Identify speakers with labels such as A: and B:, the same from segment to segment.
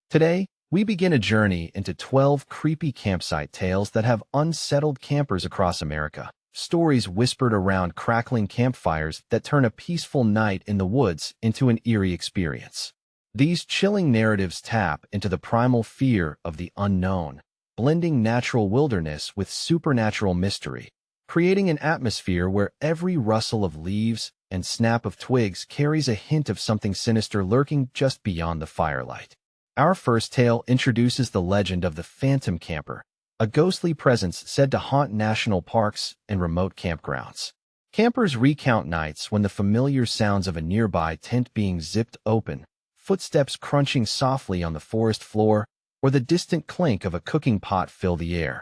A: Today, we begin a journey into 12 creepy campsite tales that have unsettled campers across America. Stories whispered around crackling campfires that turn a peaceful night in the woods into an eerie experience. These chilling narratives tap into the primal fear of the unknown, blending natural wilderness with supernatural mystery, creating an atmosphere where every rustle of leaves and snap of twigs carries a hint of something sinister lurking just beyond the firelight. Our first tale introduces the legend of the Phantom Camper, a ghostly presence said to haunt national parks and remote campgrounds. Campers recount nights when the familiar sounds of a nearby tent being zipped open, footsteps crunching softly on the forest floor, or the distant clink of a cooking pot fill the air,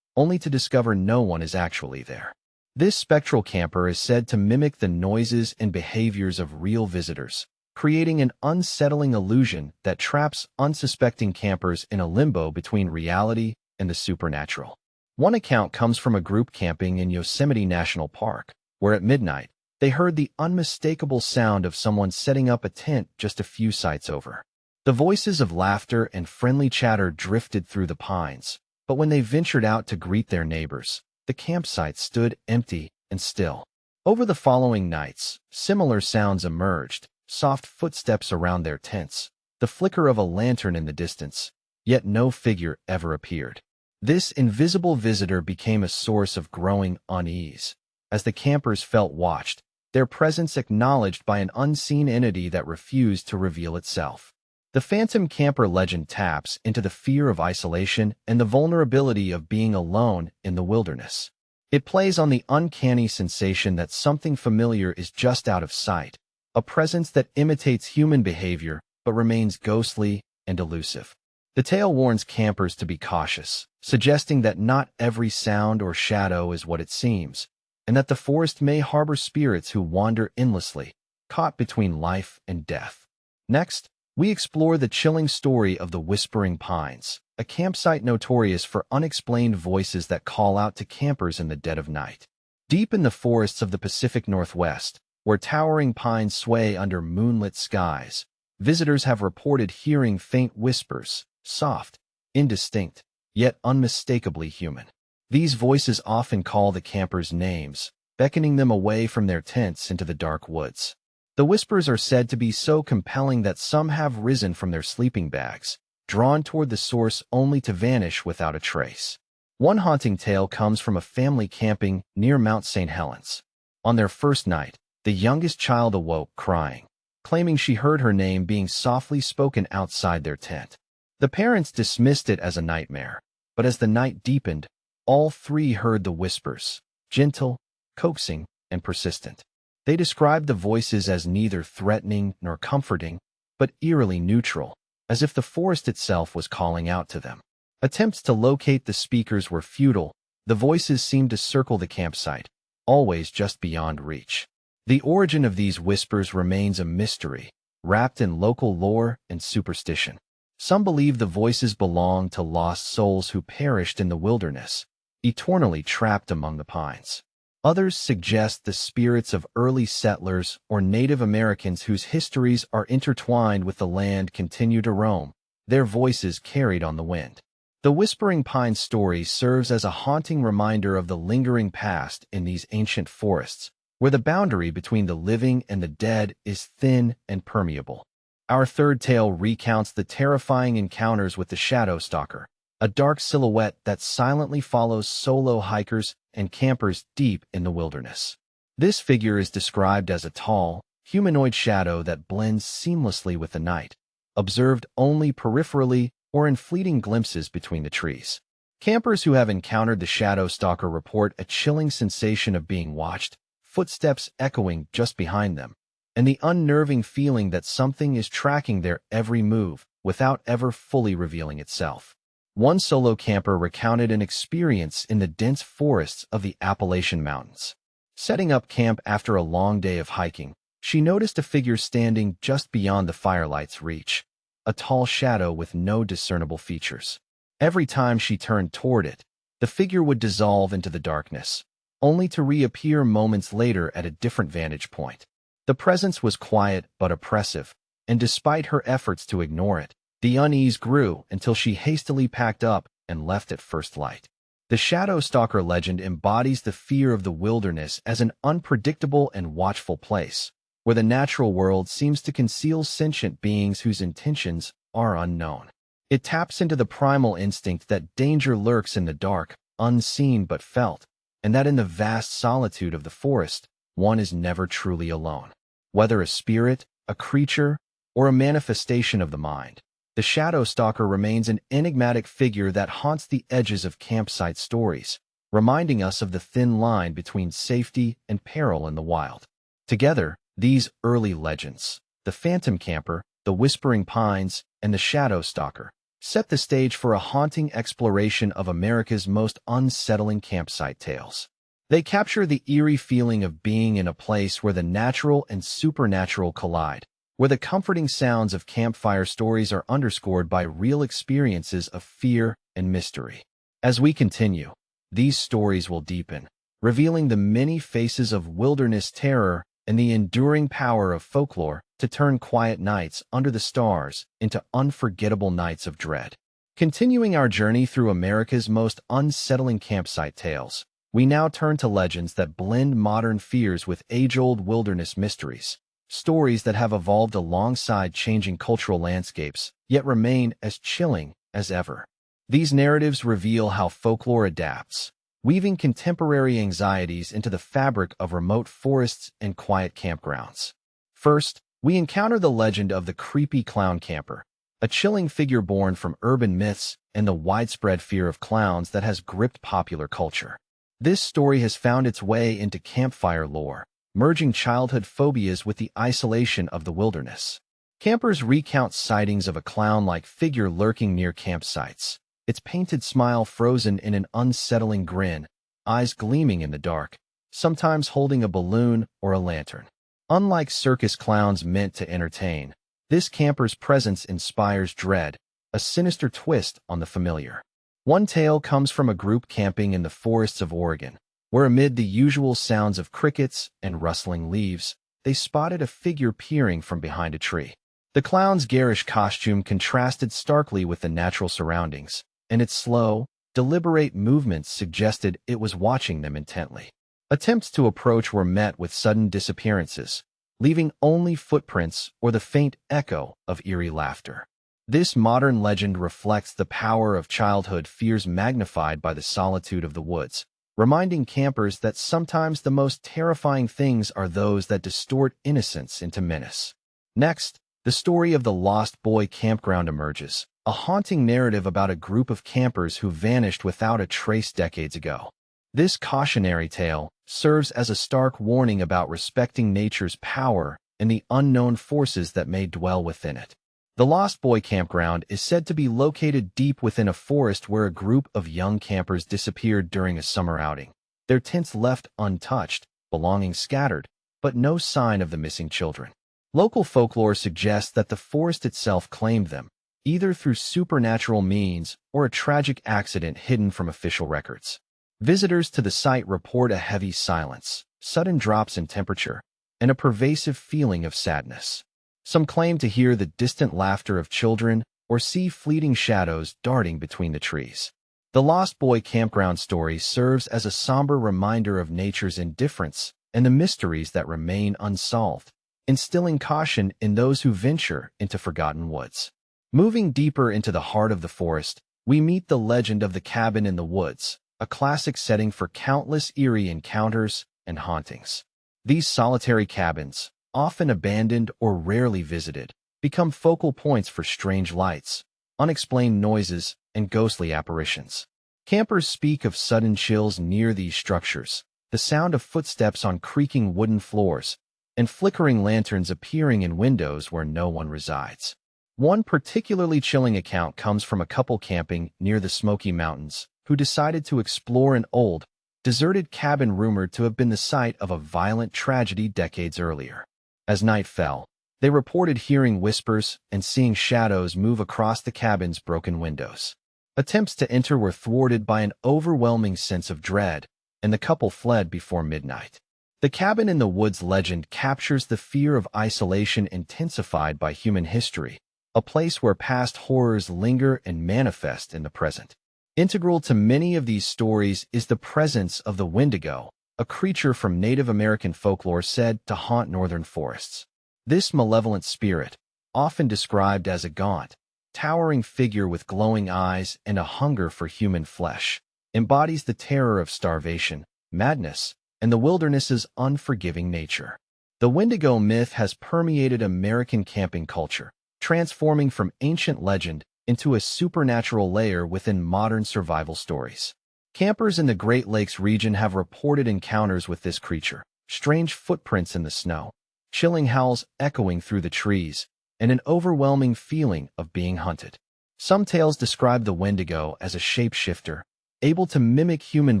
A: only to discover no one is actually there. This spectral camper is said to mimic the noises and behaviors of real visitors, creating an unsettling illusion that traps unsuspecting campers in a limbo between reality and the supernatural. One account comes from a group camping in Yosemite National Park, where at midnight, they heard the unmistakable sound of someone setting up a tent just a few sites over. The voices of laughter and friendly chatter drifted through the pines, but when they ventured out to greet their neighbors, the campsite stood empty and still. Over the following nights, similar sounds emerged, soft footsteps around their tents, the flicker of a lantern in the distance, yet no figure ever appeared. This invisible visitor became a source of growing unease. As the campers felt watched, their presence acknowledged by an unseen entity that refused to reveal itself. The Phantom Camper legend taps into the fear of isolation and the vulnerability of being alone in the wilderness. It plays on the uncanny sensation that something familiar is just out of sight, a presence that imitates human behavior but remains ghostly and elusive. The tale warns campers to be cautious, suggesting that not every sound or shadow is what it seems, and that the forest may harbor spirits who wander endlessly, caught between life and death. Next, we explore the chilling story of the Whispering Pines, a campsite notorious for unexplained voices that call out to campers in the dead of night. Deep in the forests of the Pacific Northwest, where towering pines sway under moonlit skies, visitors have reported hearing faint whispers, soft, indistinct, yet unmistakably human. These voices often call the campers names, beckoning them away from their tents into the dark woods. The whispers are said to be so compelling that some have risen from their sleeping bags, drawn toward the source only to vanish without a trace. One haunting tale comes from a family camping near Mount St. Helens. On their first night, the youngest child awoke crying, claiming she heard her name being softly spoken outside their tent. The parents dismissed it as a nightmare, but as the night deepened, all three heard the whispers, gentle, coaxing, and persistent. They described the voices as neither threatening nor comforting, but eerily neutral, as if the forest itself was calling out to them. Attempts to locate the speakers were futile. The voices seemed to circle the campsite, always just beyond reach. The origin of these whispers remains a mystery, wrapped in local lore and superstition. Some believe the voices belong to lost souls who perished in the wilderness, eternally trapped among the pines. Others suggest the spirits of early settlers or Native Americans whose histories are intertwined with the land continue to roam, their voices carried on the wind. The Whispering Pines story serves as a haunting reminder of the lingering past in these ancient forests, where the boundary between the living and the dead is thin and permeable. Our third tale recounts the terrifying encounters with the Shadow Stalker, a dark silhouette that silently follows solo hikers and campers deep in the wilderness. This figure is described as a tall, humanoid shadow that blends seamlessly with the night, observed only peripherally or in fleeting glimpses between the trees. Campers who have encountered the Shadow Stalker report a chilling sensation of being watched, footsteps echoing just behind them, and the unnerving feeling that something is tracking their every move without ever fully revealing itself. One solo camper recounted an experience in the dense forests of the Appalachian Mountains. Setting up camp after a long day of hiking, she noticed a figure standing just beyond the firelight's reach, a tall shadow with no discernible features. Every time she turned toward it, the figure would dissolve into the darkness, only to reappear moments later at a different vantage point. The presence was quiet but oppressive, and despite her efforts to ignore it, The unease grew until she hastily packed up and left at first light. The Shadow Stalker legend embodies the fear of the wilderness as an unpredictable and watchful place, where the natural world seems to conceal sentient beings whose intentions are unknown. It taps into the primal instinct that danger lurks in the dark, unseen but felt, and that in the vast solitude of the forest, one is never truly alone. Whether a spirit, a creature, or a manifestation of the mind, the Shadow Stalker remains an enigmatic figure that haunts the edges of campsite stories, reminding us of the thin line between safety and peril in the wild. Together, these early legends, the Phantom Camper, the Whispering Pines, and the Shadow Stalker, set the stage for a haunting exploration of America's most unsettling campsite tales. They capture the eerie feeling of being in a place where the natural and supernatural collide, where the comforting sounds of campfire stories are underscored by real experiences of fear and mystery. As we continue, these stories will deepen, revealing the many faces of wilderness terror and the enduring power of folklore to turn quiet nights under the stars into unforgettable nights of dread. Continuing our journey through America's most unsettling campsite tales, we now turn to legends that blend modern fears with age-old wilderness mysteries, stories that have evolved alongside changing cultural landscapes, yet remain as chilling as ever. These narratives reveal how folklore adapts, weaving contemporary anxieties into the fabric of remote forests and quiet campgrounds. First, we encounter the legend of the creepy clown camper, a chilling figure born from urban myths and the widespread fear of clowns that has gripped popular culture. This story has found its way into campfire lore, merging childhood phobias with the isolation of the wilderness. Campers recount sightings of a clown-like figure lurking near campsites, its painted smile frozen in an unsettling grin, eyes gleaming in the dark, sometimes holding a balloon or a lantern. Unlike circus clowns meant to entertain, this camper's presence inspires dread, a sinister twist on the familiar. One tale comes from a group camping in the forests of Oregon, where amid the usual sounds of crickets and rustling leaves, they spotted a figure peering from behind a tree. The clown's garish costume contrasted starkly with the natural surroundings, and its slow, deliberate movements suggested it was watching them intently. Attempts to approach were met with sudden disappearances, leaving only footprints or the faint echo of eerie laughter. This modern legend reflects the power of childhood fears magnified by the solitude of the woods, reminding campers that sometimes the most terrifying things are those that distort innocence into menace. Next, the story of the Lost Boy Campground emerges, a haunting narrative about a group of campers who vanished without a trace decades ago. This cautionary tale serves as a stark warning about respecting nature's power and the unknown forces that may dwell within it. The Lost Boy Campground is said to be located deep within a forest where a group of young campers disappeared during a summer outing, their tents left untouched, belongings scattered, but no sign of the missing children. Local folklore suggests that the forest itself claimed them, either through supernatural means or a tragic accident hidden from official records. Visitors to the site report a heavy silence, sudden drops in temperature, and a pervasive feeling of sadness. Some claim to hear the distant laughter of children or see fleeting shadows darting between the trees. The Lost Boy Campground story serves as a somber reminder of nature's indifference and the mysteries that remain unsolved, instilling caution in those who venture into forgotten woods. Moving deeper into the heart of the forest, we meet the legend of the cabin in the woods, a classic setting for countless eerie encounters and hauntings. These solitary cabins, often abandoned or rarely visited, become focal points for strange lights, unexplained noises, and ghostly apparitions. Campers speak of sudden chills near these structures, the sound of footsteps on creaking wooden floors, and flickering lanterns appearing in windows where no one resides. One particularly chilling account comes from a couple camping near the Smoky Mountains who decided to explore an old, deserted cabin rumored to have been the site of a violent tragedy decades earlier. As night fell, they reported hearing whispers and seeing shadows move across the cabin's broken windows. Attempts to enter were thwarted by an overwhelming sense of dread, and the couple fled before midnight. The cabin in the woods legend captures the fear of isolation intensified by human history, a place where past horrors linger and manifest in the present. Integral to many of these stories is the presence of the Wendigo, a creature from Native American folklore said to haunt northern forests. This malevolent spirit, often described as a gaunt, towering figure with glowing eyes and a hunger for human flesh, embodies the terror of starvation, madness, and the wilderness's unforgiving nature. The Wendigo myth has permeated American camping culture, transforming from ancient legend into a supernatural layer within modern survival stories. Campers in the Great Lakes region have reported encounters with this creature, strange footprints in the snow, chilling howls echoing through the trees, and an overwhelming feeling of being hunted. Some tales describe the Wendigo as a shapeshifter, able to mimic human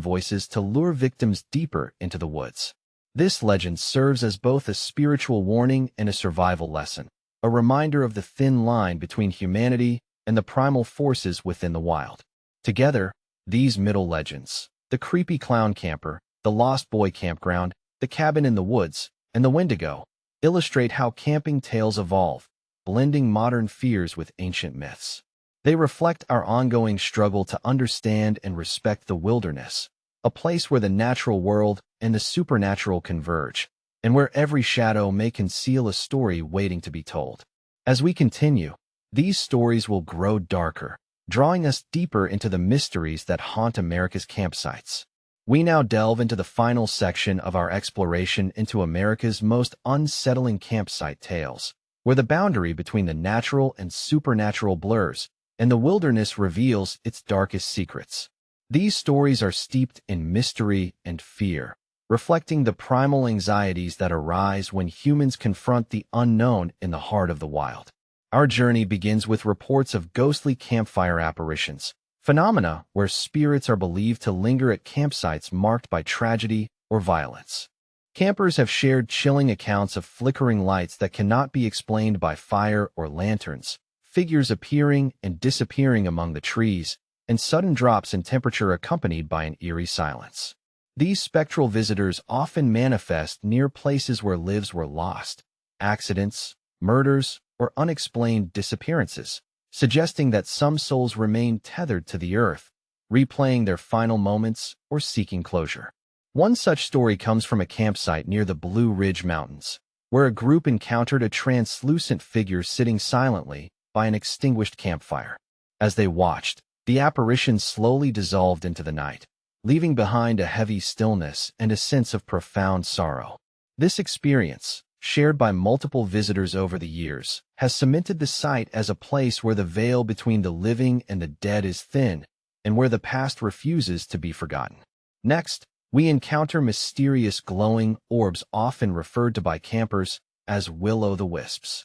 A: voices to lure victims deeper into the woods. This legend serves as both a spiritual warning and a survival lesson, a reminder of the thin line between humanity and the primal forces within the wild. Together, these middle legends, the creepy clown camper, the lost boy campground, the cabin in the woods, and the Wendigo, illustrate how camping tales evolve, blending modern fears with ancient myths. They reflect our ongoing struggle to understand and respect the wilderness, a place where the natural world and the supernatural converge, and where every shadow may conceal a story waiting to be told. As we continue, these stories will grow darker, drawing us deeper into the mysteries that haunt America's campsites. We now delve into the final section of our exploration into America's most unsettling campsite tales, where the boundary between the natural and supernatural blurs, and the wilderness reveals its darkest secrets. These stories are steeped in mystery and fear, reflecting the primal anxieties that arise when humans confront the unknown in the heart of the wild. Our journey begins with reports of ghostly campfire apparitions, phenomena where spirits are believed to linger at campsites marked by tragedy or violence. Campers have shared chilling accounts of flickering lights that cannot be explained by fire or lanterns, figures appearing and disappearing among the trees, and sudden drops in temperature accompanied by an eerie silence. These spectral visitors often manifest near places where lives were lost, accidents, murders, or unexplained disappearances, suggesting that some souls remain tethered to the earth, replaying their final moments or seeking closure. One such story comes from a campsite near the Blue Ridge Mountains, where a group encountered a translucent figure sitting silently by an extinguished campfire. As they watched, the apparition slowly dissolved into the night, leaving behind a heavy stillness and a sense of profound sorrow. This experience, shared by multiple visitors over the years, has cemented the site as a place where the veil between the living and the dead is thin, and where the past refuses to be forgotten. Next, we encounter mysterious glowing orbs often referred to by campers as will-o'-the-wisps.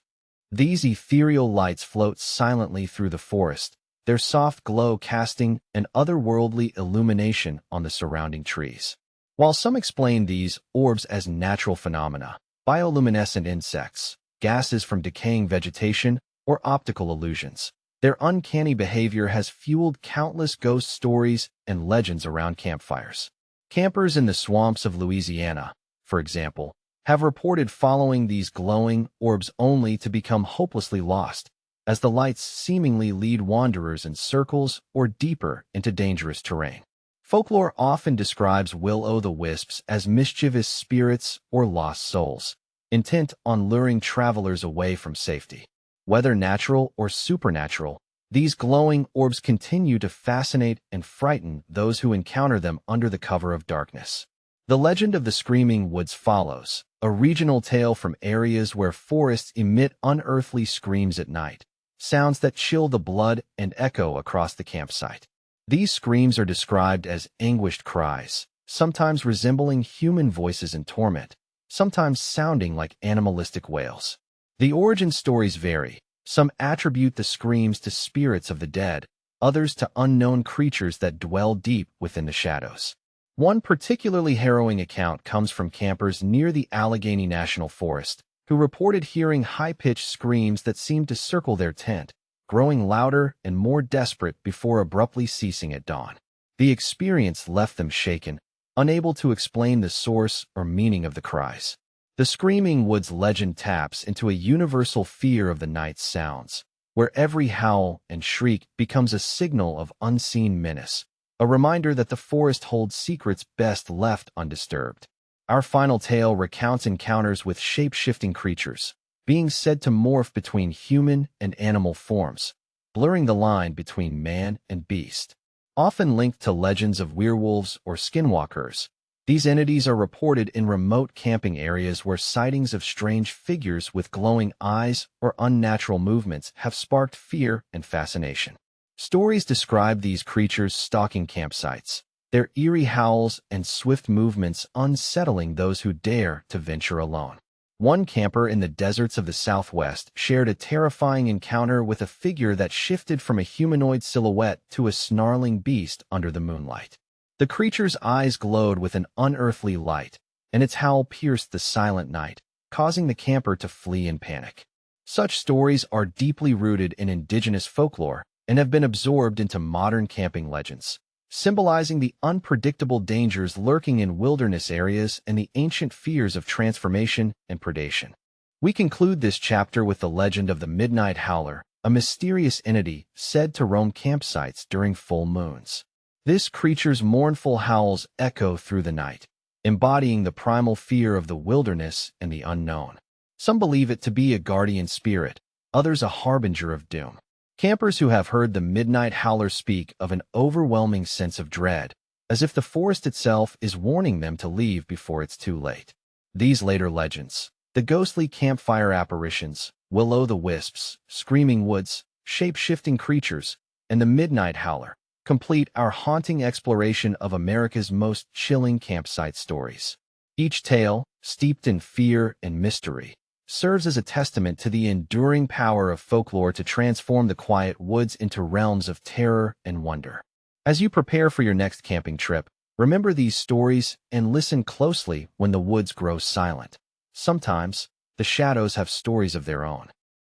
A: These ethereal lights float silently through the forest, their soft glow casting an otherworldly illumination on the surrounding trees. While some explain these orbs as natural phenomena, bioluminescent insects, gases from decaying vegetation, or optical illusions, their uncanny behavior has fueled countless ghost stories and legends around campfires. Campers in the swamps of Louisiana, for example, have reported following these glowing orbs only to become hopelessly lost, as the lights seemingly lead wanderers in circles or deeper into dangerous terrain. Folklore often describes will-o'-the-wisps as mischievous spirits or lost souls, intent on luring travelers away from safety. Whether natural or supernatural, these glowing orbs continue to fascinate and frighten those who encounter them under the cover of darkness. The legend of the Screaming Woods follows, a regional tale from areas where forests emit unearthly screams at night, sounds that chill the blood and echo across the campsite. These screams are described as anguished cries, sometimes resembling human voices in torment, sometimes sounding like animalistic wails. The origin stories vary. Some attribute the screams to spirits of the dead, others to unknown creatures that dwell deep within the shadows. One particularly harrowing account comes from campers near the Allegheny National Forest, who reported hearing high-pitched screams that seemed to circle their tent, growing louder and more desperate before abruptly ceasing at dawn. The experience left them shaken, unable to explain the source or meaning of the cries. The Screaming Woods legend taps into a universal fear of the night's sounds, where every howl and shriek becomes a signal of unseen menace, a reminder that the forest holds secrets best left undisturbed. Our final tale recounts encounters with shape-shifting creatures, being said to morph between human and animal forms, blurring the line between man and beast. Often linked to legends of werewolves or skinwalkers, these entities are reported in remote camping areas where sightings of strange figures with glowing eyes or unnatural movements have sparked fear and fascination. Stories describe these creatures stalking campsites, their eerie howls and swift movements unsettling those who dare to venture alone. One camper in the deserts of the Southwest shared a terrifying encounter with a figure that shifted from a humanoid silhouette to a snarling beast under the moonlight. The creature's eyes glowed with an unearthly light, and its howl pierced the silent night, causing the camper to flee in panic. Such stories are deeply rooted in indigenous folklore and have been absorbed into modern camping legends, symbolizing the unpredictable dangers lurking in wilderness areas and the ancient fears of transformation and predation. We conclude this chapter with the legend of the Midnight Howler, a mysterious entity said to roam campsites during full moons. This creature's mournful howls echo through the night, embodying the primal fear of the wilderness and the unknown. Some believe it to be a guardian spirit, others a harbinger of doom. Campers who have heard the Midnight Howler speak of an overwhelming sense of dread, as if the forest itself is warning them to leave before it's too late. These later legends, the ghostly campfire apparitions, will-o'-the-wisps, screaming woods, shape-shifting creatures, and the Midnight Howler, complete our haunting exploration of America's most chilling campsite stories. Each tale, steeped in fear and mystery, serves as a testament to the enduring power of folklore to transform the quiet woods into realms of terror and wonder. As you prepare for your next camping trip, remember these stories and listen closely when the woods grow silent. Sometimes, the shadows have stories of their own.